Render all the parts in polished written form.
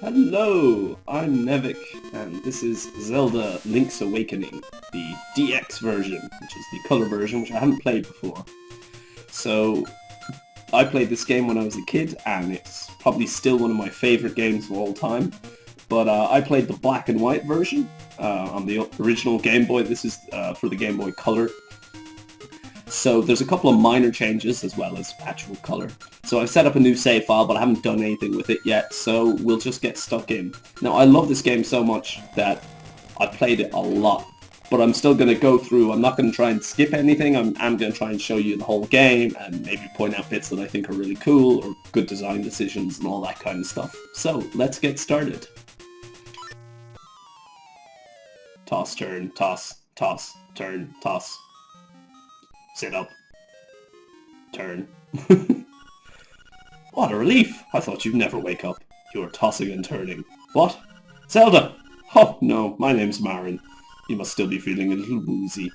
Hello, I'm Nevik, and this is Zelda Link's Awakening, the DX version, which is the color version, which I haven't played before. So, I played this game when I was a kid, and it's probably still one of my favourite games of all time. But I played the black and white version on the original Game Boy. This is for the Game Boy Color. So there's a couple of minor changes as well as actual color. So I've set up a new save file, but I haven't done anything with it yet, so we'll just get stuck in. Now, I love this game so much that I played it a lot, but I'm still going to go through. I'm not going to try and skip anything. I'm going to try and show you the whole game and maybe point out bits that I think are really cool or good design decisions and all that kind of stuff. So let's get started. Toss, turn, toss, toss, turn, toss. Sit up. Turn. What a relief! I thought you'd never wake up. You were tossing and turning. What? Zelda! Oh, no, my name's Marin. You must still be feeling a little woozy.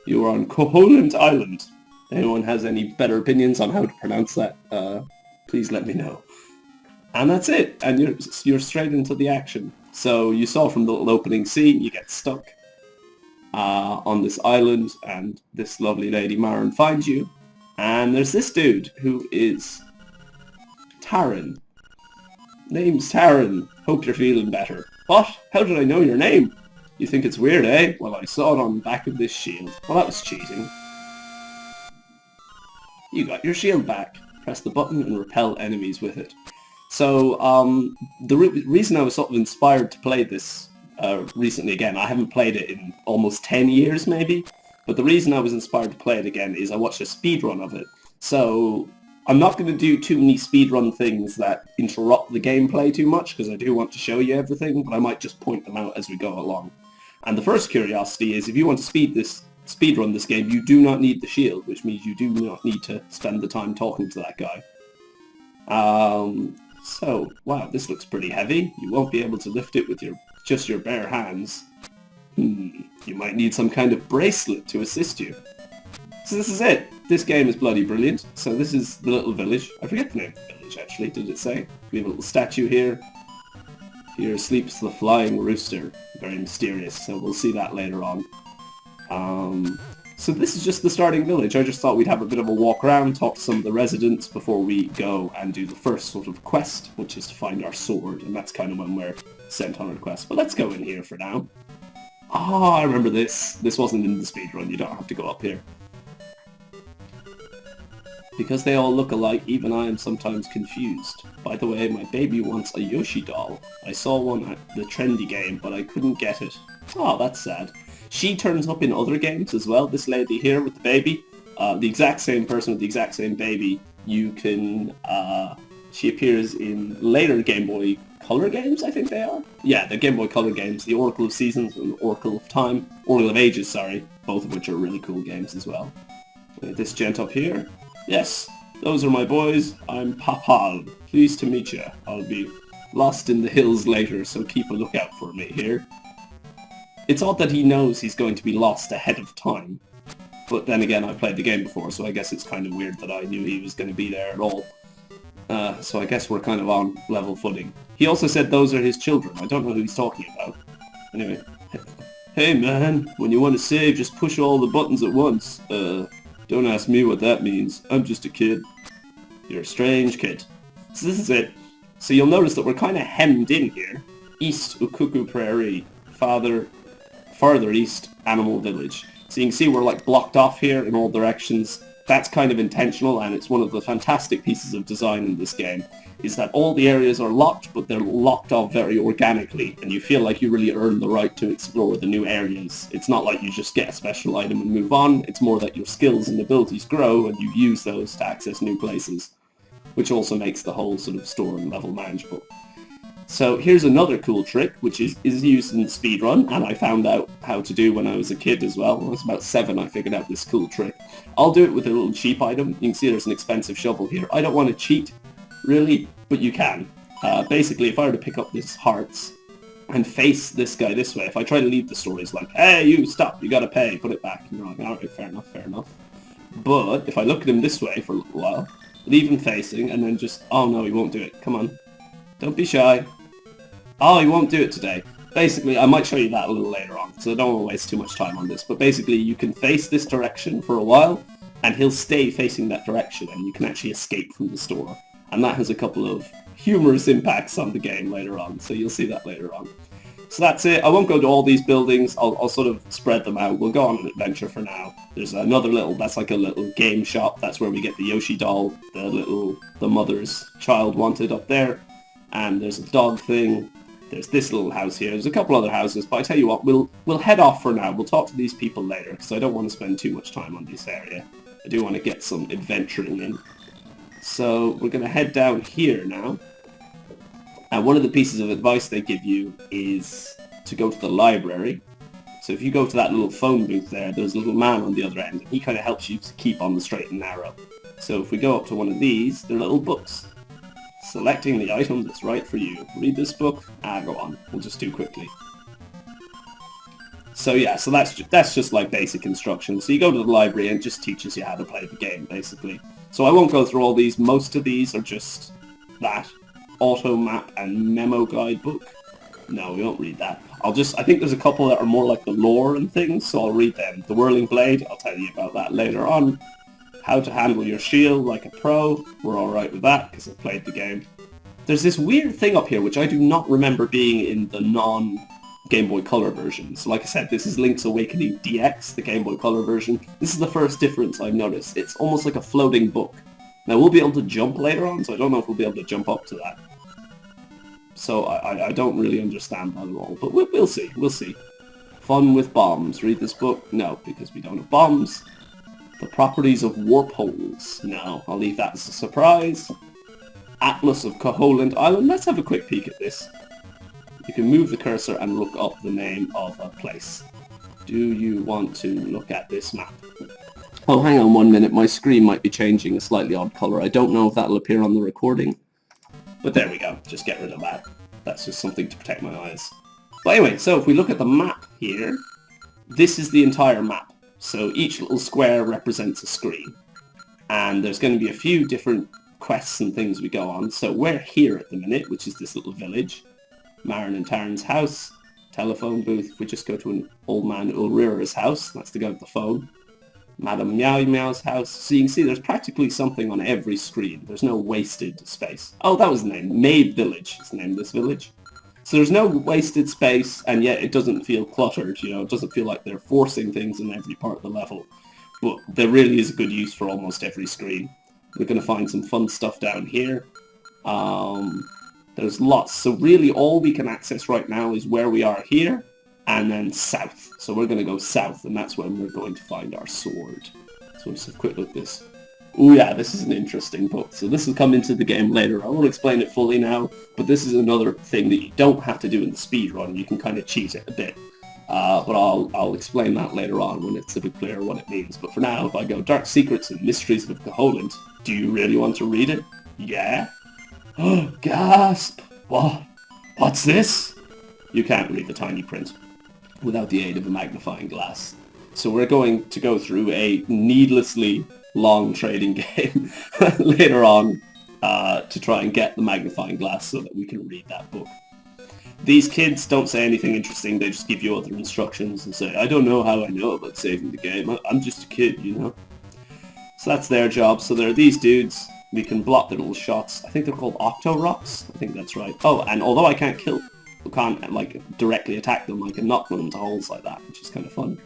You are on Koholint Island. Anyone has any better opinions on how to pronounce that? Please let me know. And that's it, and you're straight into the action. So you saw from the little opening scene, you get stuck on this island, and this lovely lady Marin finds you. And there's this dude who is Taran. Name's Taran. Hope you're feeling better. What? How did I know your name? You think it's weird, eh? Well, I saw it on the back of this shield. Well, that was cheating. You got your shield back. Press the button and repel enemies with it. So, the reason I was sort of inspired to play this recently again, I haven't played it in almost 10 years maybe, but the reason I was inspired to play it again is I watched a speedrun of it. So I'm not going to do too many speedrun things that interrupt the gameplay too much, because I do want to show you everything, but I might just point them out as we go along. And the first curiosity is, if you want to speedrun this game, you do not need the shield, which means you do not need to spend the time talking to that guy. So, wow, this looks pretty heavy. You won't be able to lift it with just your bare hands. You might need some kind of bracelet to assist you. So this is it. This game is bloody brilliant. So this is the little village. I forget the name of the village, actually. Did it say? We have a little statue here. Here sleeps the flying rooster. Very mysterious, so we'll see that later on. So this is just the starting village. I just thought we'd have a bit of a walk around, talk to some of the residents before we go and do the first sort of quest, which is to find our sword, and that's kind of when we're sent on our quest. But let's go in here for now. Oh, I remember this. This wasn't in the speedrun. You don't have to go up here. Because they all look alike, even I am sometimes confused. By the way, my baby wants a Yoshi doll. I saw one at the trendy game, but I couldn't get it. Oh, that's sad. She turns up in other games as well, this lady here with the baby. The exact same person with the exact same baby. You can, she appears in later Game Boy Color games, I think they are. Yeah, the Game Boy Color games, the Oracle of Seasons and Oracle of Time. Oracle of Ages, sorry. Both of which are really cool games as well. This gent up here. Yes, those are my boys. I'm Papal. Pleased to meet you. I'll be lost in the hills later, so keep a lookout for me here. It's odd that he knows he's going to be lost ahead of time. But then again, I played the game before, so I guess it's kind of weird that I knew he was going to be there at all. So I guess we're kind of on level footing. He also said those are his children. I don't know who he's talking about. Anyway. Hey man, when you want to save, just push all the buttons at once. Don't ask me what that means. I'm just a kid. You're a strange kid. So this is it. So you'll notice that we're kind of hemmed in here. East Ukuku Prairie. Farther east, Animal Village. So you can see we're like blocked off here in all directions. That's kind of intentional, and it's one of the fantastic pieces of design in this game, is that all the areas are locked, but they're locked off very organically, and you feel like you really earn the right to explore the new areas. It's not like you just get a special item and move on, it's more that your skills and abilities grow, and you use those to access new places, which also makes the whole sort of store and level manageable. So here's another cool trick, which is used in speedrun, and I found out how to do when I was a kid as well. When I was about 7, I figured out this cool trick. I'll do it with a little cheap item. You can see there's an expensive shovel here. I don't want to cheat, really, but you can. Basically, if I were to pick up this hearts and face this guy this way, if I try to leave the store, he's like, hey, you, stop, you gotta pay, put it back. And you're like, alright, fair enough, fair enough. But if I look at him this way for a little while, leave him facing, and then just, oh no, he won't do it. Come on. Don't be shy. Oh, he won't do it today. Basically, I might show you that a little later on, so I don't want to waste too much time on this. But basically, you can face this direction for a while, and he'll stay facing that direction, and you can actually escape from the store. And that has a couple of humorous impacts on the game later on, so you'll see that later on. So that's it. I won't go to all these buildings. I'll sort of spread them out. We'll go on an adventure for now. There's another little, that's like a little game shop. That's where we get the Yoshi doll, the mother's child wanted up there. And there's a dog thing. There's this little house here. There's a couple other houses, but I tell you what, we'll head off for now. We'll talk to these people later, because I don't want to spend too much time on this area. I do want to get some adventuring in. So we're going to head down here now. And one of the pieces of advice they give you is to go to the library. So if you go to that little phone booth there, there's a little man on the other end, and he kind of helps you to keep on the straight and narrow. So if we go up to one of these, they're little books. Selecting the item that's right for you. Read this book. Go on. We'll just do quickly. So yeah, so that's just like basic instructions. So you go to the library and it just teaches you how to play the game, basically. So I won't go through all these. Most of these are just that. Auto map and memo guidebook. No, we won't read that. I think there's a couple that are more like the lore and things, so I'll read them. The Whirling Blade, I'll tell you about that later on. How to handle your shield like a pro. We're alright with that, because I've played the game. There's this weird thing up here, which I do not remember being in the non-Game Boy Color version. So like I said, this is Link's Awakening DX, the Game Boy Color version. This is the first difference I've noticed. It's almost like a floating book. Now we'll be able to jump later on, so I don't know if we'll be able to jump up to that. So I don't really understand that at all, but we'll see, we'll see. Fun with bombs. Read this book? No, because we don't have bombs. The properties of warp holes. No, I'll leave that as a surprise. Atlas of Koholint Island. Let's have a quick peek at this. You can move the cursor and look up the name of a place. Do you want to look at this map? Oh, hang on 1 minute. My screen might be changing a slightly odd color. I don't know if that'll appear on the recording. But there we go. Just get rid of that. That's just something to protect my eyes. But anyway, so if we look at the map here, this is the entire map. So each little square represents a screen. And there's going to be a few different quests and things we go on. So we're here at the minute, which is this little village. Marin and Taryn's house. Telephone booth. If we just go to an old man Ulrira's house, that's the guy with the phone. Madame Meow Meow's house. So you can see there's practically something on every screen. There's no wasted space. Oh, that was the name. Maid Village is the name of this village. So there's no wasted space, and yet it doesn't feel cluttered, you know, it doesn't feel like they're forcing things in every part of the level. But there really is a good use for almost every screen. We're going to find some fun stuff down here. There's lots. So really all we can access right now is where we are here, and then south. So we're going to go south, and that's when we're going to find our sword. So let's have a quick look at this. Oh yeah, this is an interesting book. So this will come into the game later. I won't explain it fully now, but this is another thing that you don't have to do in the speedrun. You can kind of cheat it a bit. But I'll explain that later on when it's a bit clearer what it means. But for now, if I go Dark Secrets and Mysteries of Koholint, do you really want to read it? Yeah? Oh, gasp! What? What's this? You can't read the tiny print without the aid of a magnifying glass. So we're going to go through a needlessly long trading game later on to try and get the magnifying glass so that we can read that book. These kids don't say anything interesting, they just give you other instructions and say, I don't know how I know about saving the game, I'm just a kid, you know. So that's their job. So there are these dudes, we can block their little shots. I think they're called Octo-Rocks, I think that's right. Oh, and although I can't directly attack them, I can knock them into holes like that, which is kind of fun.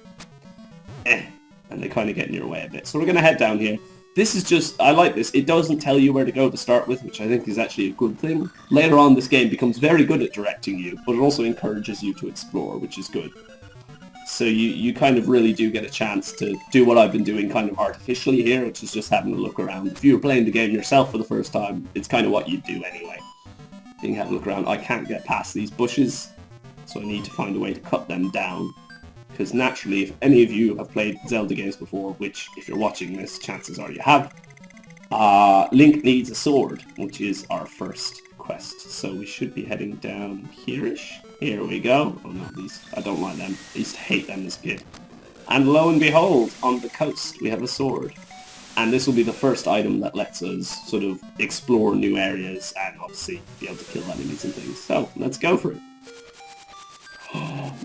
and they kind of get in your way a bit. So we're going to head down here. This is just, I like this. It doesn't tell you where to go to start with, which I think is actually a good thing. Later on, this game becomes very good at directing you, but it also encourages you to explore, which is good. So you kind of really do get a chance to do what I've been doing kind of artificially here, which is just having a look around. If you were playing the game yourself for the first time, it's kind of what you'd do anyway. You can have a look around. I can't get past these bushes, so I need to find a way to cut them down. Because naturally, if any of you have played Zelda games before, which if you're watching this, chances are you have, Link needs a sword, which is our first quest. So we should be heading down here-ish. Here we go. Oh no, these, I don't like them. I used to hate them as a kid. And lo and behold, on the coast we have a sword. And this will be the first item that lets us sort of explore new areas and obviously be able to kill enemies and things. So, let's go for it.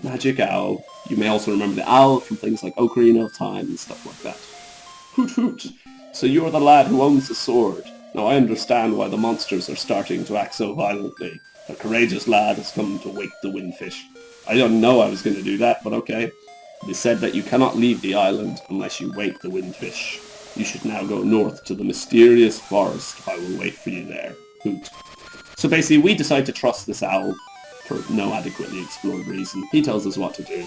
Magic owl. You may also remember the owl from things like Ocarina of Time and stuff like that. Hoot hoot. So you're the lad who owns the sword. Now I understand why the monsters are starting to act so violently. A courageous lad has come to wake the windfish. I didn't know I was going to do that, but okay. They said that you cannot leave the island unless you wake the windfish. You should now go north to the mysterious forest. I will wait for you there. Hoot. So basically we decide to trust this owl for no adequately explored reason. He tells us what to do.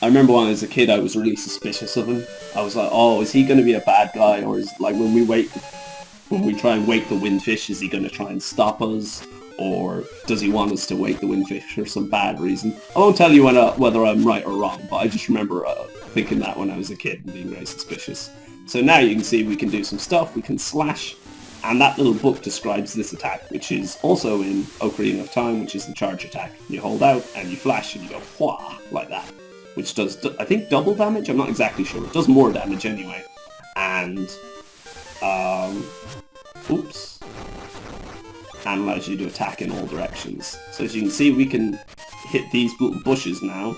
I remember when I was a kid I was really suspicious of him. I was like, oh, is he going to be a bad guy? Or is, like, when we try and wake the windfish, is he going to try and stop us? Or does he want us to wake the windfish for some bad reason? I won't tell you whether I'm right or wrong, but I just remember thinking that when I was a kid and being very suspicious. So now you can see we can do some stuff. We can slash. And that little book describes this attack, which is also in Ocarina of Time, which is the charge attack. You hold out and you flash and you go whah, like that. Which does, I think, double damage? I'm not exactly sure. It does more damage anyway. And, oops. And allows you to attack in all directions. So as you can see, we can hit these little bushes now.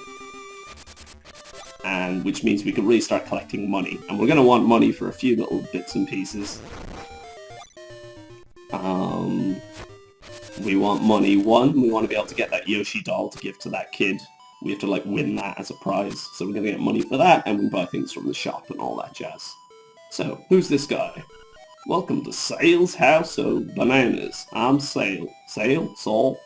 And which means we can really start collecting money. And we're going to want money for a few little bits and pieces. We want money. One, we want to be able to get that Yoshi doll to give to that kid. We have to, like, win that as a prize. So we're going to get money for that, and we buy things from the shop and all that jazz. So, who's this guy? Welcome to Sale's House of Bananas. I'm Sale. Sale? Saul?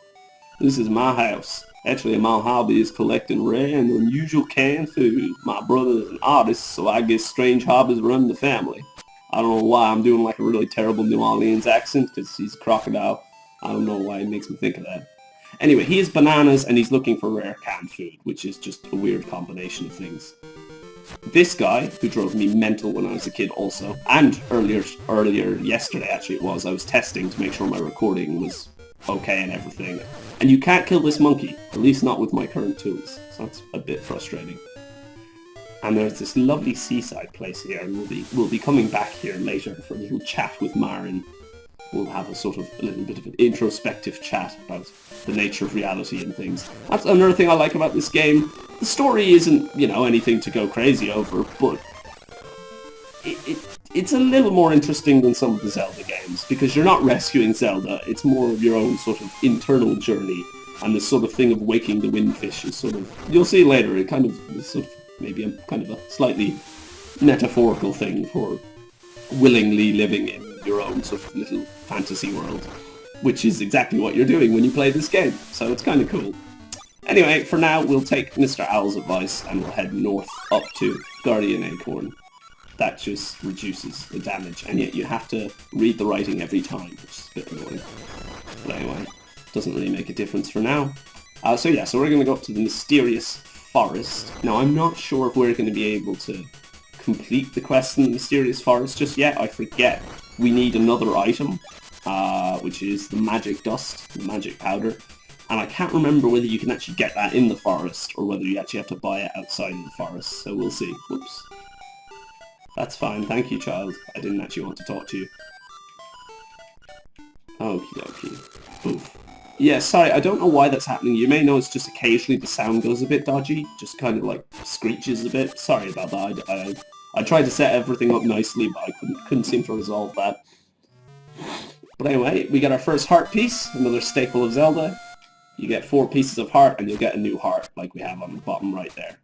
This is my house. Actually, my hobby is collecting rare and unusual canned food. My brother is an artist, so I guess strange hobbies run the family. I don't know why I'm doing like a really terrible New Orleans accent, because he's a crocodile. I don't know why it makes me think of that. Anyway, he has bananas and he's looking for rare canned food, which is just a weird combination of things. This guy, who drove me mental when I was a kid also, and earlier yesterday actually it was, I was testing to make sure my recording was okay and everything. And you can't kill this monkey, at least not with my current tools, so that's a bit frustrating. And there's this lovely seaside place here, and we'll be coming back here later for a little chat with Marin. We'll have a little bit of an introspective chat about the nature of reality and things. That's another thing I like about this game. The story isn't, you know, anything to go crazy over, but it's a little more interesting than some of the Zelda games, because you're not rescuing Zelda, it's more of your own sort of internal journey, and this sort of thing of waking the windfish is sort of, you'll see later, it kind of is sort of maybe a kind of a slightly metaphorical thing for willingly living in your own sort of little fantasy world, which is exactly what you're doing when you play this game, so it's kind of cool. Anyway, for now, we'll take Mr. Owl's advice and we'll head north up to Guardian Acorn. That just reduces the damage, and yet you have to read the writing every time, which is a bit annoying. But anyway, doesn't really make a difference for now. So we're going to go up to the mysterious forest. Now, I'm not sure if we're going to be able to complete the quest in the mysterious forest just yet. I forget. We need another item, which is the magic dust, the magic powder. And I can't remember whether you can actually get that in the forest, or whether you actually have to buy it outside of the forest, so we'll see. Whoops. That's fine, thank you, child. I didn't actually want to talk to you. Okie dokie. Oof. Yeah, sorry, I don't know why that's happening. You may notice just occasionally the sound goes a bit dodgy, just kind of like screeches a bit. Sorry about that. I tried to set everything up nicely, but I couldn't seem to resolve that. But anyway, we got our first heart piece, another staple of Zelda. You get 4 pieces of heart, and you'll get a new heart, like we have on the bottom right there.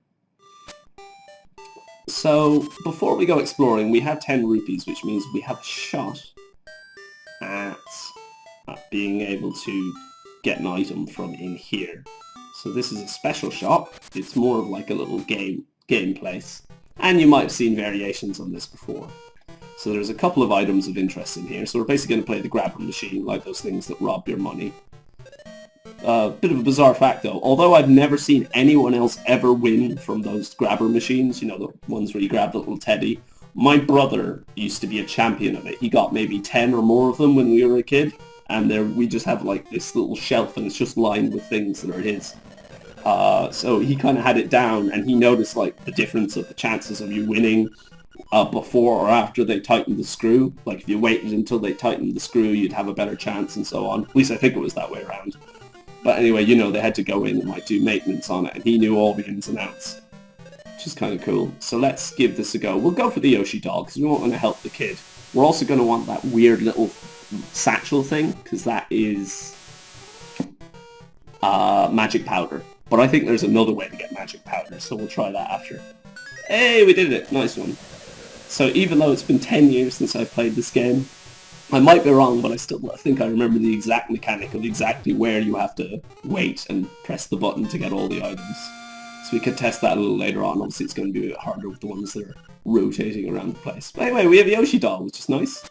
So, before we go exploring, we have 10 rupees, which means we have a shot at being able to get an item from in here. So this is a special shop. It's more of like a little game place. And you might have seen variations on this before. So there's a couple of items of interest in here. So we're basically going to play the grabber machine, like those things that rob your money. Bit of a bizarre fact though, although I've never seen anyone else ever win from those grabber machines, you know, the ones where you grab the little teddy, my brother used to be a champion of it. He got maybe 10 or more of them when we were a kid, and we just have like this little shelf and it's just lined with things that are his. So he kind of had it down, and he noticed like the difference of the chances of you winning before or after they tightened the screw. Like if you waited until they tightened the screw, you'd have a better chance and so on. At least I think it was that way around. But anyway, you know, they had to go in and like do maintenance on it, and he knew all the ins and outs, which is kind of cool. So let's give this a go. We'll go for the Yoshi doll because we want to help the kid. We're also going to want that weird little satchel thing because that is magic powder. But I think there's another way to get magic powder, so we'll try that after. Hey, we did it! Nice one. So even though it's been 10 years since I played this game, I might be wrong, but I think I remember the exact mechanic of exactly where you have to wait and press the button to get all the items. So we could test that a little later on. Obviously it's going to be a bit harder with the ones that are rotating around the place. But anyway, we have a Yoshi doll, which is nice.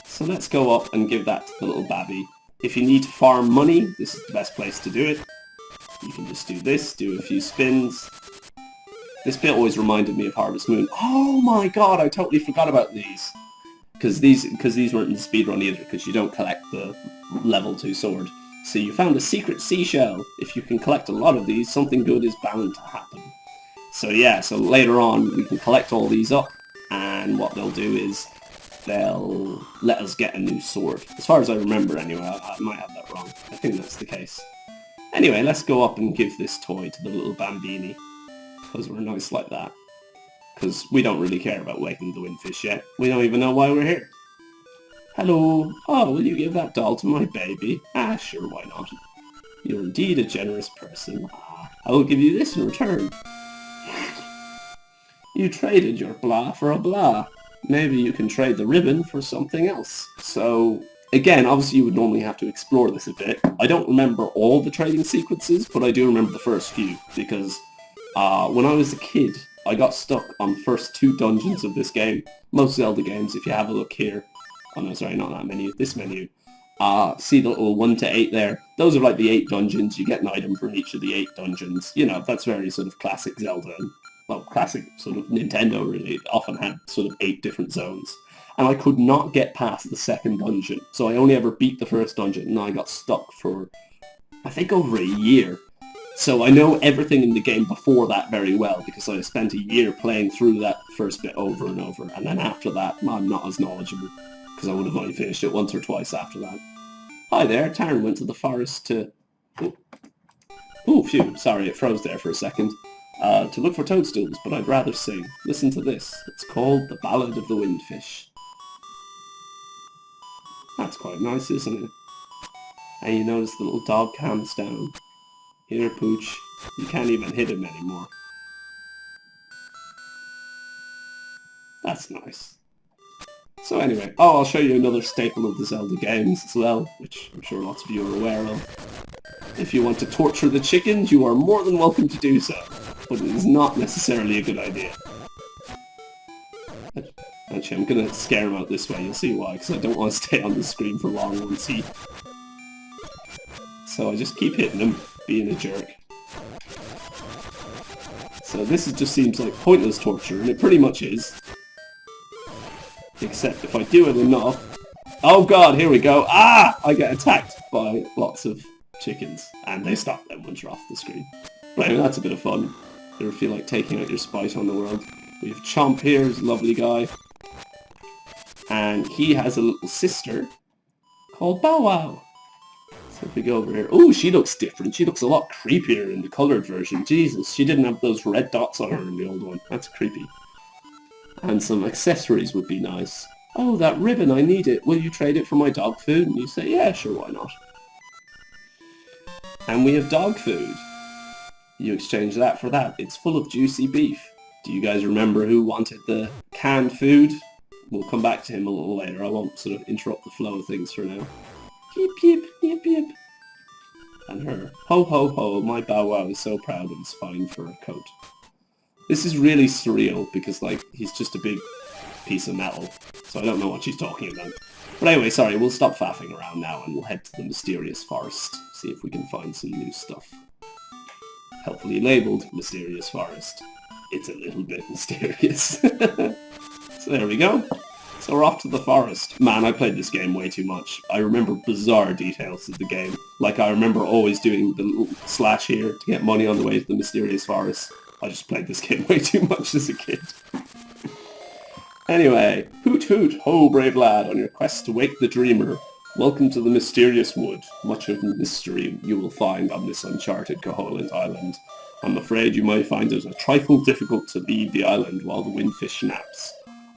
So let's go up and give that to the little babby. If you need to farm money, this is the best place to do it. You can just do this, do a few spins. This bit always reminded me of Harvest Moon. Oh my god, I totally forgot about these. Because these weren't in the speedrun either, because you don't collect the level 2 sword. So you found a secret seashell. If you can collect a lot of these, something good is bound to happen. So yeah, so later on we can collect all these up, and what they'll do is they'll let us get a new sword. As far as I remember anyway, I might have that wrong. I think that's the case. Anyway, let's go up and give this toy to the little bambini, because we're nice like that. Because we don't really care about waking the windfish yet. We don't even know why we're here. Hello. Oh, will you give that doll to my baby? Ah, sure, why not? You're indeed a generous person. Ah, I will give you this in return. You traded your blah for a blah. Maybe you can trade the ribbon for something else. So, again, obviously you would normally have to explore this a bit. I don't remember all the trading sequences, but I do remember the first few, because when I was a kid, I got stuck on the first 2 dungeons of this game. Most Zelda games, if you have a look here. Oh no, sorry, not that menu. This menu. See the little 1 to 8 there? Those are like the 8 dungeons. You get an item from each of the 8 dungeons. You know, that's very sort of classic Zelda. Well, classic sort of Nintendo, really. It often had sort of 8 different zones. And I could not get past the 2nd dungeon. So I only ever beat the 1st dungeon, and I got stuck for, I think, over a year. So I know everything in the game before that very well, because I spent a year playing through that first bit over and over, and then after that I'm not as knowledgeable, because I would have only finished it once or twice after that. Hi there, Taryn went to the forest to... Oh, phew, sorry, it froze there for a second. To look for toadstools, but I'd rather sing. Listen to this. It's called The Ballad of the Windfish. That's quite nice, isn't it? And you notice the little dog calms down. Here, Pooch. You can't even hit him anymore. That's nice. So anyway, I'll show you another staple of the Zelda games as well, which I'm sure lots of you are aware of. If you want to torture the chickens, you are more than welcome to do so, but it is not necessarily a good idea. Actually, I'm going to scare him out this way, you'll see why, because I don't want to stay on the screen for long once he... So I just keep hitting him, being a jerk. So this just seems like pointless torture, and it pretty much is. Except if I do it enough... Oh god, here we go! Ah! I get attacked by lots of chickens, and they stop then once you're off the screen. But anyway, that's a bit of fun. You ever feel like taking out your spite on the world? We have Chomp here, he's a lovely guy. And he has a little sister called BowWow. So if we go over here... Oh, she looks different. She looks a lot creepier in the coloured version. Jesus, she didn't have those red dots on her in the old one. That's creepy. And some accessories would be nice. Oh, that ribbon, I need it. Will you trade it for my dog food? And you say, yeah, sure, why not? And we have dog food. You exchange that for that. It's full of juicy beef. Do you guys remember who wanted the canned food? We'll come back to him a little later. I won't sort of interrupt the flow of things for now. Yip yip, yip yip. And her. Ho ho ho, my BowWow is so proud of his fine fur coat. This is really surreal because, like, he's just a big piece of metal. So I don't know what she's talking about. But anyway, sorry, we'll stop faffing around now and we'll head to the mysterious forest. See if we can find some new stuff. Helpfully labelled Mysterious Forest. It's a little bit mysterious. So there we go. So we're off to the forest. Man, I played this game way too much. I remember bizarre details of the game. Like, I remember always doing the little slash here to get money on the way to the mysterious forest. I just played this game way too much as a kid. Anyway, hoot hoot, ho brave lad, on your quest to wake the dreamer. Welcome to the mysterious wood. Much of mystery you will find on this uncharted Koholint island. I'm afraid you might find it a trifle difficult to leave the island while the windfish naps.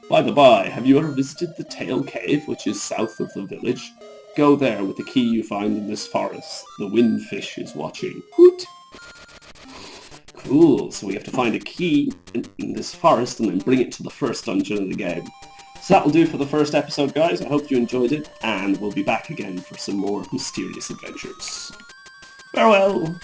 By the by, have you ever visited the Tail Cave, which is south of the village? Go there with the key you find in this forest. The windfish is watching. Hoot! Cool, so we have to find a key in this forest and then bring it to the first dungeon of the game. So that'll do for the first episode, guys. I hope you enjoyed it, and we'll be back again for some more mysterious adventures. Farewell!